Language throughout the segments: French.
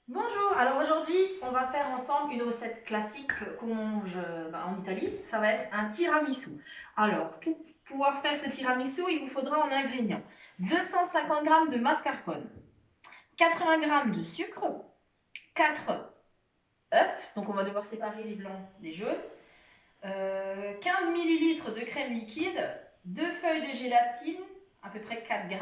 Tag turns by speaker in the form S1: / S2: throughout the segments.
S1: Bonjour, alors aujourd'hui on va faire ensemble une recette classique qu'on mange en Italie, ça va être un tiramisu. Alors pour pouvoir faire ce tiramisu, il vous faudra en ingrédients 250 g de mascarpone, 80 g de sucre, 4 œufs, donc on va devoir séparer les blancs des jaunes, 15 ml de crème liquide, 2 feuilles de gélatine, à peu près 4 g,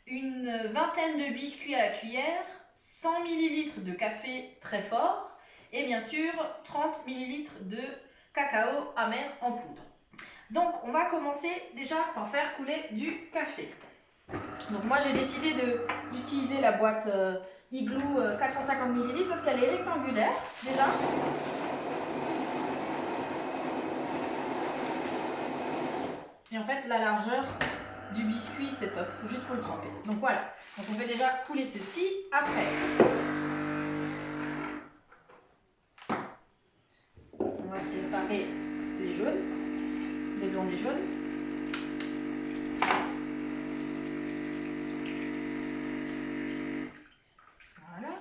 S1: une vingtaine de biscuits à la cuillère, 100 ml de café très fort et bien sûr 30 ml de cacao amer en poudre. Donc on va commencer déjà par faire couler du café. Donc moi j'ai décidé d'utiliser la boîte Igloo 450 ml parce qu'elle est rectangulaire déjà. Et en fait la largeur du biscuit c'est top, juste pour le tremper. Donc voilà, donc on fait déjà couler ceci. Après, on va séparer les jaunes, les blancs des jaunes. Voilà.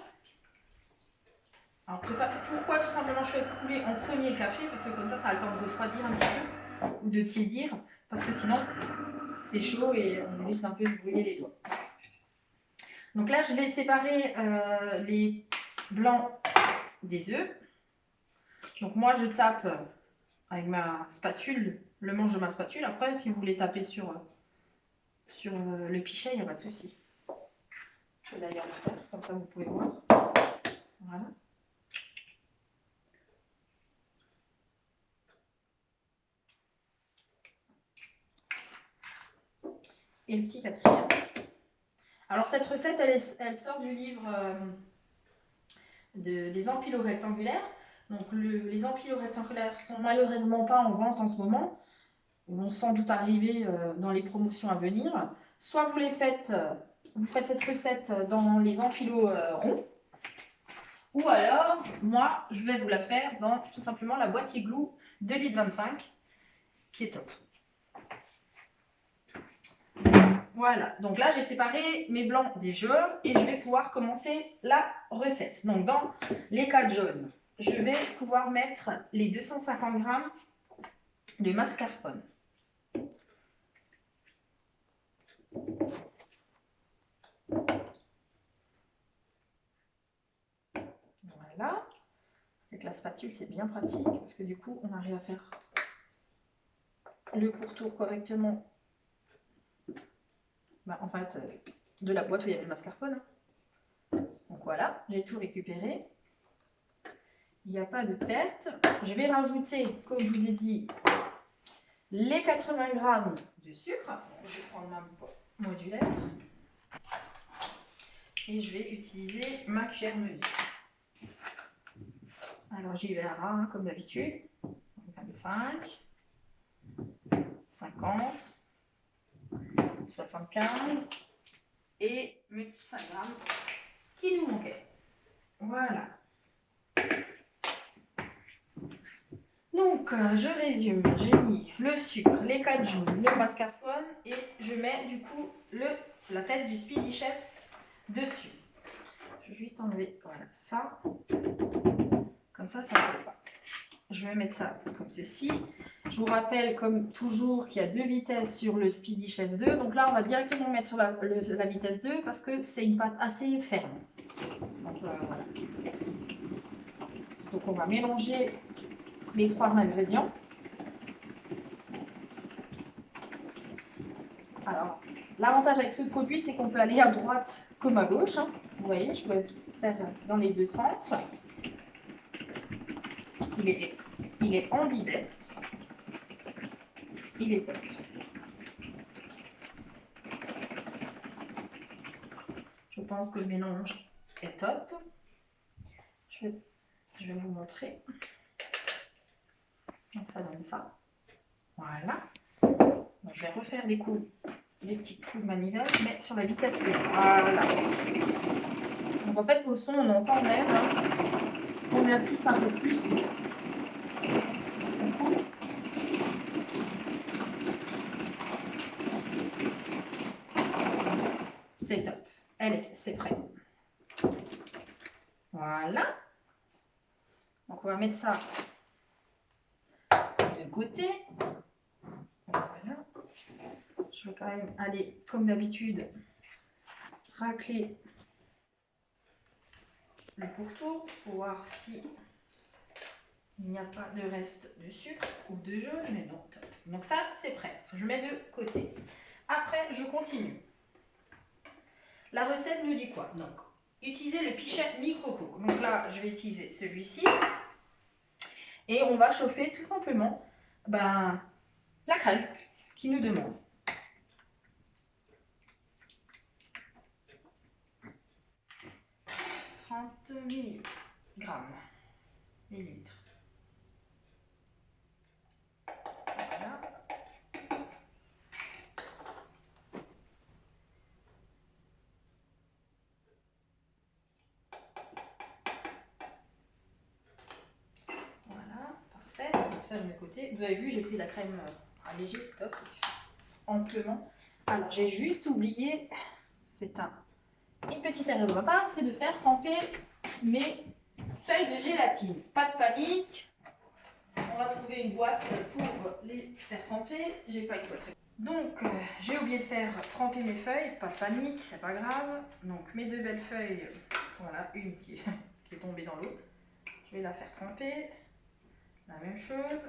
S1: Alors pourquoi tout simplement je fais couler en premier le café? Parce que comme ça a le temps de refroidir un petit peu ou de tiédir, parce que sinon c'est chaud et on risque d'un peu de se brûler les doigts. Donc là je vais séparer les blancs des œufs. Donc moi je tape avec ma spatule, le manche de ma spatule. Après si vous voulez taper sur le pichet, il n'y a pas de souci. Je vais d'ailleurs le faire, comme ça vous pouvez voir. Voilà. Et le petit quatrième. Alors cette recette, elle sort du livre des empilos rectangulaires. Donc les empilos rectangulaires sont malheureusement pas en vente en ce moment. Ils vont sans doute arriver dans les promotions à venir. Soit vous faites cette recette dans les empilos ronds, ou alors moi je vais vous la faire dans tout simplement la boîte Igloo 2,25 litres qui est top. Voilà, donc là j'ai séparé mes blancs des jaunes et je vais pouvoir commencer la recette. Donc dans les 4 jaunes, je vais pouvoir mettre les 250 g de mascarpone. Voilà, avec la spatule c'est bien pratique parce que du coup on arrive à faire le pourtour correctement. En fait, de la boîte où il y avait le mascarpone. Donc voilà, j'ai tout récupéré. Il n'y a pas de perte. Je vais rajouter, comme je vous ai dit, les 80 g de sucre. Je vais prendre ma modulaire. Et je vais utiliser ma cuillère mesure. Alors j'y vais à ras, comme d'habitude. 25, 50, 75 et mes petits 5 grammes qui nous manquaient. Voilà. Donc, je résume. J'ai mis le sucre, les 4 jaunes, le mascarpone et je mets du coup la tête du Speedy Chef dessus. Je vais juste enlever voilà, ça. Comme ça ne colle pas. Je vais mettre ça comme ceci. Je vous rappelle, comme toujours, qu'il y a 2 vitesses sur le Speedy Chef 2. Donc là, on va directement mettre sur la vitesse 2 parce que c'est une pâte assez ferme. Donc, voilà. Donc on va mélanger les 3 ingrédients. Alors, l'avantage avec ce produit, c'est qu'on peut aller à droite comme à gauche. Hein. Vous voyez, je peux faire dans les deux sens. Il est ambidextre. Il est top. Je pense que le mélange est top. Je vais vous montrer. Donc ça donne ça. Voilà. Donc, je vais refaire des petits coups de manivelle, mais sur la vitesse 1. Voilà. Donc en fait, au son, on entend même. Hein, on insiste un peu plus. C'est top. Allez, c'est prêt. Voilà. Donc on va mettre ça de côté. Voilà. Je vais quand même aller, comme d'habitude, racler le pourtour pour voir si il n'y a pas de reste de sucre ou de jaune, mais non, top. Donc ça, c'est prêt. Je mets de côté. Après, je continue. La recette nous dit quoi? Donc, utiliser le pichet micro-cook. Donc là, je vais utiliser celui-ci. Et on va chauffer tout simplement la crème qui nous demande. Grammes, millilitres. Voilà. Voilà, parfait. Donc ça, je mets de côté. Vous avez vu, j'ai pris la crème allégée, c'est top, ça suffit amplement. Alors, j'ai juste oublié, c'est une petite erreur de ma part, c'est de faire tremper mes feuilles de gélatine. Pas de panique. On va trouver une boîte pour les faire tremper. J'ai pas une boîte. Donc, j'ai oublié de faire tremper mes feuilles. Pas de panique, c'est pas grave. Donc, mes deux belles feuilles, voilà, une qui est tombée dans l'eau. Je vais la faire tremper. La même chose.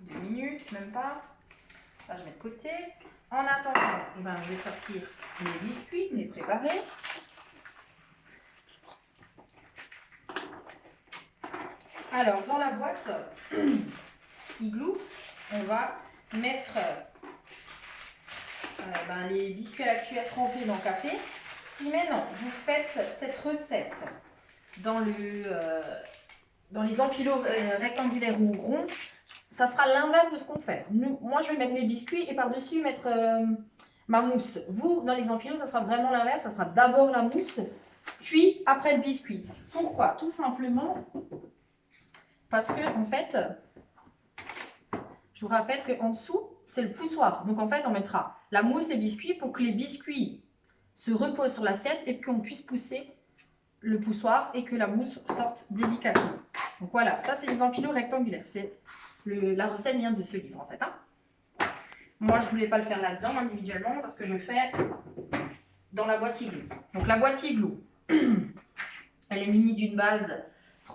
S1: 2 minutes, même pas. Là, je mets de côté. En attendant, je vais sortir mes biscuits, les préparer. Alors, dans la boîte Igloo, on va mettre les biscuits à la cuillère trempés dans le café. Si maintenant vous faites cette recette dans les empilos rectangulaires ou ronds, ça sera l'inverse de ce qu'on fait. Moi, je vais mettre mes biscuits et par-dessus mettre ma mousse. Vous, dans les empilos, ça sera vraiment l'inverse. Ça sera d'abord la mousse, puis après le biscuit. Pourquoi? Tout simplement parce que, en fait, je vous rappelle qu'en dessous, c'est le poussoir. Donc, en fait, on mettra la mousse, les biscuits pour que les biscuits se reposent sur l'assiette et qu'on puisse pousser le poussoir et que la mousse sorte délicatement. Donc, voilà, ça, c'est les empilos rectangulaires. La recette vient de ce livre, en fait. Hein. Moi, je ne voulais pas le faire là-dedans individuellement parce que je fais dans la boîte Igloo. Donc, la boîte Igloo, elle est munie d'une base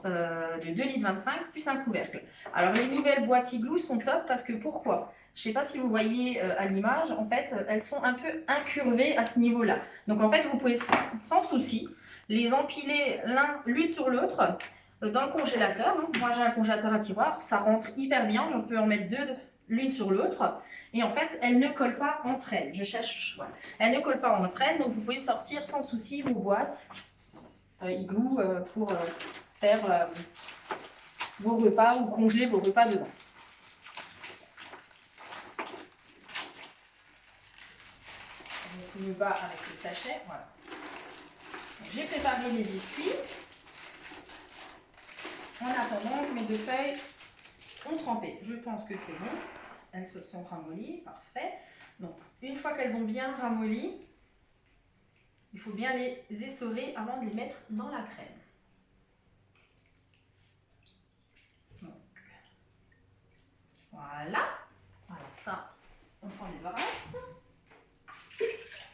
S1: de 2,25 litres plus un couvercle. Alors, les nouvelles boîtes Igloo sont top parce que pourquoi? Je ne sais pas si vous voyez à l'image, en fait, elles sont un peu incurvées à ce niveau-là. Donc, en fait, vous pouvez sans souci les empiler l'une sur l'autre dans le congélateur. Hein. Moi, j'ai un congélateur à tiroir, ça rentre hyper bien. J'en peux en mettre deux l'une sur l'autre. Et en fait, elles ne collent pas entre elles. Je cherche, voilà. Elles ne collent pas entre elles, donc vous pouvez sortir sans souci vos boîtes Igloo pour faire vos repas ou congeler vos repas dedans. Je me bats avec le sachet, voilà. J'ai préparé les biscuits. En attendant que mes deux feuilles ont trempé. Je pense que c'est bon. Elles se sont ramollies, parfait. Donc, une fois qu'elles ont bien ramolli, il faut bien les essorer avant de les mettre dans la crème. Donc, voilà. Alors ça, on s'en débarrasse.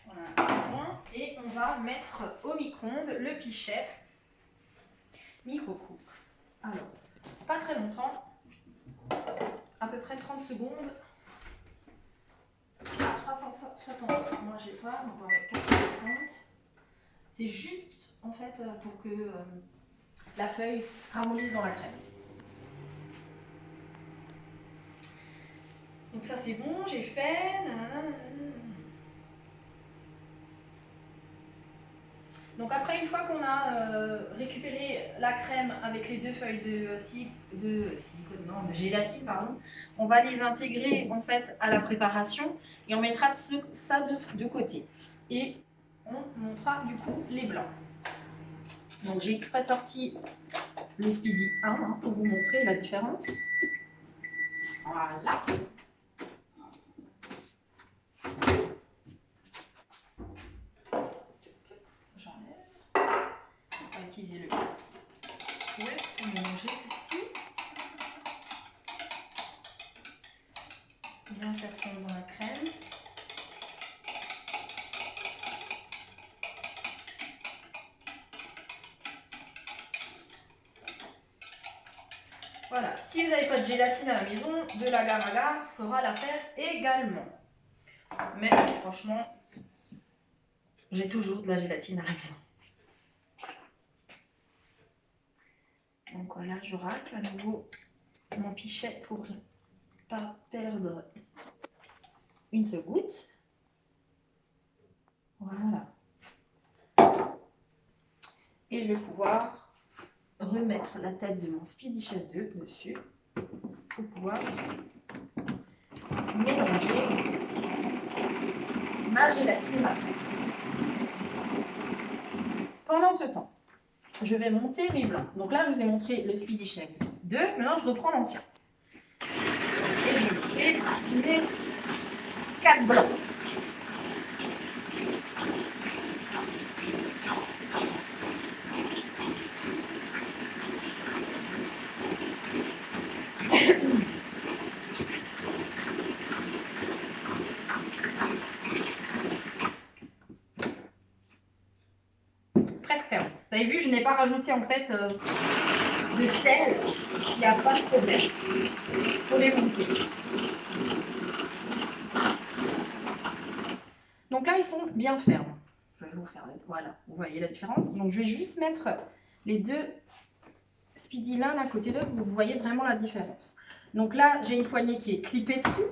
S1: On en a besoin. Et on va mettre au micro-ondes le pichet micro-cook. Alors, pas très longtemps, à peu près 30 secondes. À 360. Moi, j'ai pas, donc on va mettre 450. C'est juste, en fait, pour que la feuille ramollisse dans la crème. Donc ça, c'est bon, j'ai fait. Donc après, une fois qu'on a récupéré la crème avec les deux feuilles de gélatine, pardon, on va les intégrer en fait à la préparation et on mettra ça de côté. Et on montera du coup les blancs. Donc j'ai exprès sorti le Speedy 1 pour vous montrer la différence. Voilà. J'enlève. On va utiliser fouet pour mélanger ceci. Bien faire fondre la crème. Voilà, si vous n'avez pas de gélatine à la maison, de l'agar-agar fera l'affaire également. Mais franchement, j'ai toujours de la gélatine à la maison. Donc voilà, je racle à nouveau mon pichet pour ne pas perdre une seule goutte. Voilà. Et je vais pouvoir remettre la tête de mon Speedy Chef 2 dessus pour pouvoir mélanger ma gélatine. Pendant ce temps, je vais monter mes blancs. Donc là, je vous ai montré le Speedy Chef 2. Maintenant, je reprends l'ancien. Et je vais monter mes 4 blancs. Presque ferme. Vous avez vu, je n'ai pas rajouté en fait de sel. Il n'y a pas de problème. Il faut les monter. Donc là, ils sont bien fermes. Je vais vous faire voilà, vous voyez la différence. Donc je vais juste mettre les deux Speedy l'un à côté de l'autre. Vous voyez vraiment la différence. Donc là, j'ai une poignée qui est clippée dessus.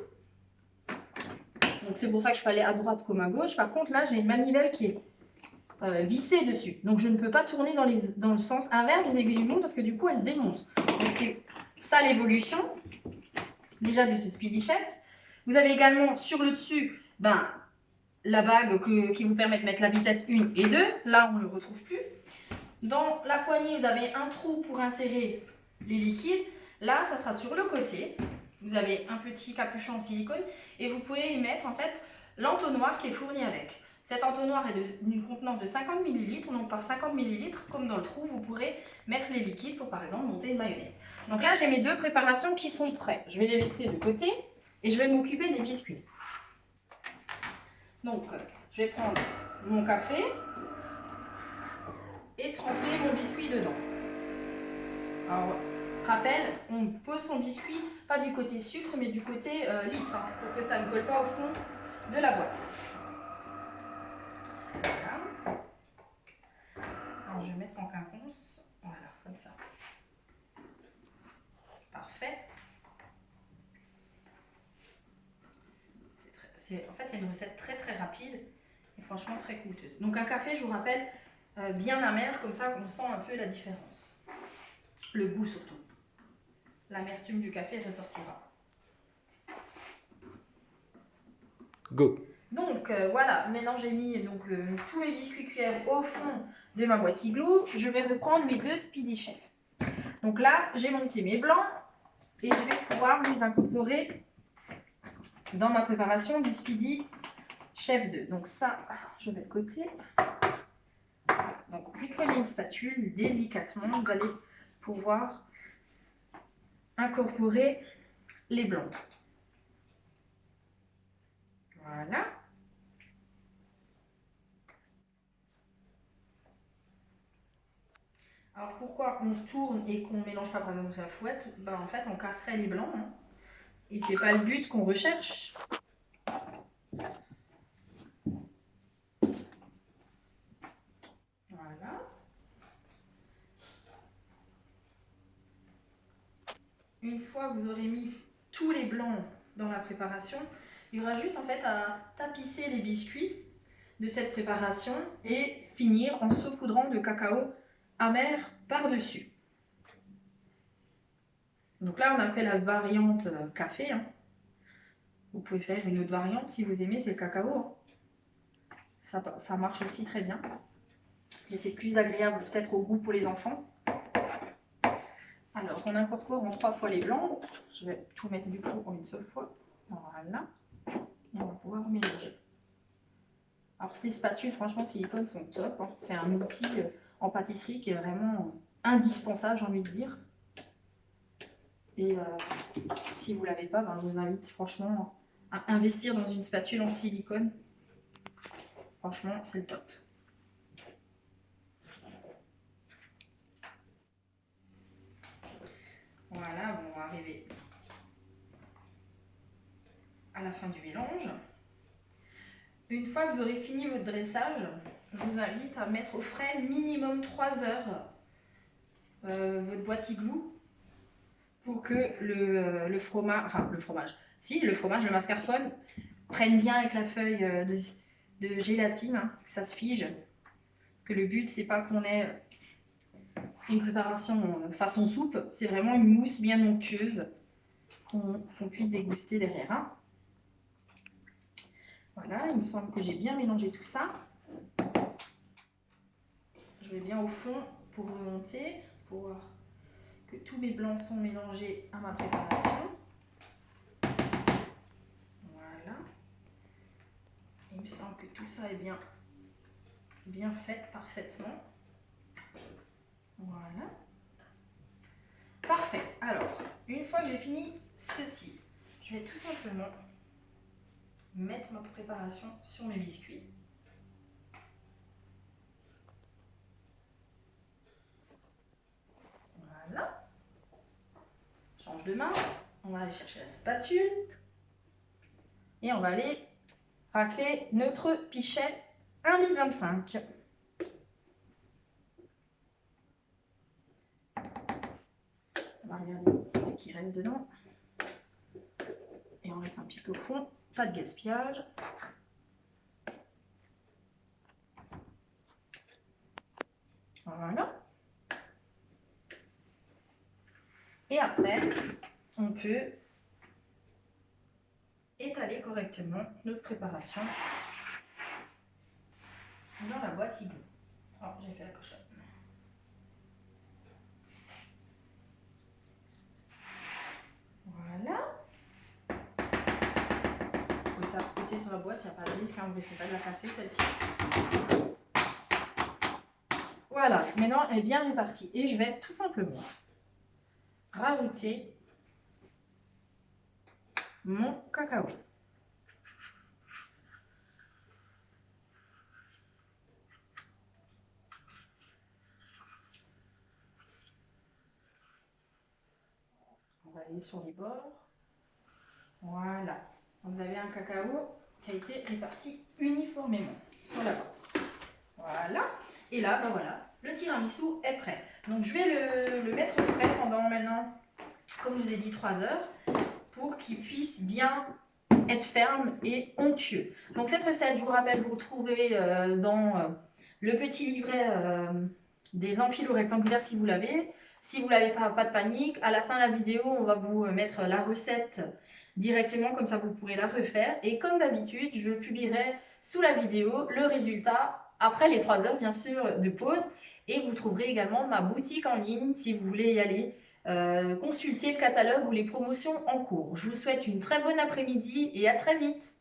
S1: Donc c'est pour ça que je peux aller à droite comme à gauche. Par contre, là, j'ai une manivelle qui est vissée dessus. Donc je ne peux pas tourner dans le sens inverse des aiguilles du monde parce que du coup, elles se démontent. Donc c'est ça l'évolution déjà de ce Speedy Chef. Vous avez également sur le dessus, la bague qui vous permet de mettre la vitesse 1 et 2. Là, on ne le retrouve plus. Dans la poignée, vous avez un trou pour insérer les liquides. Là, ça sera sur le côté. Vous avez un petit capuchon en silicone et vous pouvez y mettre en fait l'entonnoir qui est fourni avec. Cet entonnoir est d'une contenance de 50 ml. Donc par 50 ml, comme dans le trou, vous pourrez mettre les liquides pour par exemple monter une mayonnaise. Donc là, j'ai mes deux préparations qui sont prêtes. Je vais les laisser de côté et je vais m'occuper des biscuits. Donc, je vais prendre mon café et tremper mon biscuit dedans. Alors, rappel, on pose son biscuit, pas du côté sucre, mais du côté lisse, pour que ça ne colle pas au fond de la boîte. Voilà. Alors, je vais mettre en quinconce. Voilà, comme ça. Parfait. En fait, c'est une recette très très rapide et franchement très coûteuse. Donc un café, je vous rappelle, bien amer, comme ça on sent un peu la différence. Le goût surtout. L'amertume du café ressortira.
S2: Go.
S1: Donc voilà, maintenant j'ai mis tous mes biscuits cuillères au fond de ma boîte igloo. Je vais reprendre mes deux Speedy Chef. Donc là, j'ai monté mes blancs et je vais pouvoir les incorporer dans ma préparation du Speedy Chef 2. Donc ça, je mets de côté. Donc vous prenez une spatule, délicatement, vous allez pouvoir incorporer les blancs. Voilà. Alors pourquoi on tourne et qu'on ne mélange pas par exemple la fouette? En fait, on casserait les blancs. Et c'est pas le but qu'on recherche. Voilà. Une fois que vous aurez mis tous les blancs dans la préparation, il y aura juste en fait à tapisser les biscuits de cette préparation et finir en saupoudrant de cacao amer par-dessus. Donc là, on a fait la variante café. Vous pouvez faire une autre variante si vous aimez, c'est le cacao. Ça marche aussi très bien. Et c'est plus agréable peut-être au goût pour les enfants. Alors, on incorpore en 3 fois les blancs. Je vais tout mettre du coup en une seule fois. Voilà. Et on va pouvoir mélanger. Alors, ces spatules, franchement, silicone sont top. C'est un outil en pâtisserie qui est vraiment indispensable, j'ai envie de dire. Et si vous ne l'avez pas, ben, je vous invite franchement à investir dans une spatule en silicone. Franchement, c'est le top. Voilà, bon, on va arriver à la fin du mélange. Une fois que vous aurez fini votre dressage, je vous invite à mettre au frais minimum 3 heures votre boîte igloo pour que le fromage, le mascarpone prenne bien avec la feuille de gélatine, hein, que ça se fige. Parce que le but, c'est pas qu'on ait une préparation façon soupe, c'est vraiment une mousse bien onctueuse qu'on puisse déguster derrière. Hein. Voilà, il me semble que j'ai bien mélangé tout ça. Je vais bien au fond pour remonter, pour voir que tous mes blancs sont mélangés à ma préparation. Voilà. Il me semble que tout ça est bien fait parfaitement. Voilà. Parfait. Alors, une fois que j'ai fini ceci, je vais tout simplement mettre ma préparation sur mes biscuits. Voilà. Change de main. On va aller chercher la spatule. Et on va aller racler notre pichet 1,25 litre. On va regarder ce qui reste dedans. Et on reste un petit peu au fond. Pas de gaspillage. Voilà. Et après, on peut étaler correctement notre préparation dans la boîte igloo. Oh, j'ai fait la cochonne. Voilà. Vous pouvez tapoter sur la boîte, il n'y a pas de risque, hein, vous ne risquez pas de la casser celle-ci. Voilà, maintenant elle est bien répartie. Et je vais tout simplement rajouter mon cacao. On va aller sur les bords. Voilà. Vous avez un cacao qui a été réparti uniformément sur la pâte. Voilà. Et là, ben voilà, le tiramisu est prêt. Donc je vais le mettre au frais pendant maintenant, comme je vous ai dit, 3 heures, pour qu'il puisse bien être ferme et onctueux. Donc cette recette, je vous rappelle, vous retrouverez dans le petit livret des empiles rectangulaires si vous l'avez. Si vous ne l'avez pas, pas de panique. À la fin de la vidéo, on va vous mettre la recette directement, comme ça vous pourrez la refaire. Et comme d'habitude, je publierai sous la vidéo le résultat après les 3 heures, bien sûr, de pause. Et vous trouverez également ma boutique en ligne si vous voulez y aller. Consulter le catalogue ou les promotions en cours. Je vous souhaite une très bonne après-midi et à très vite.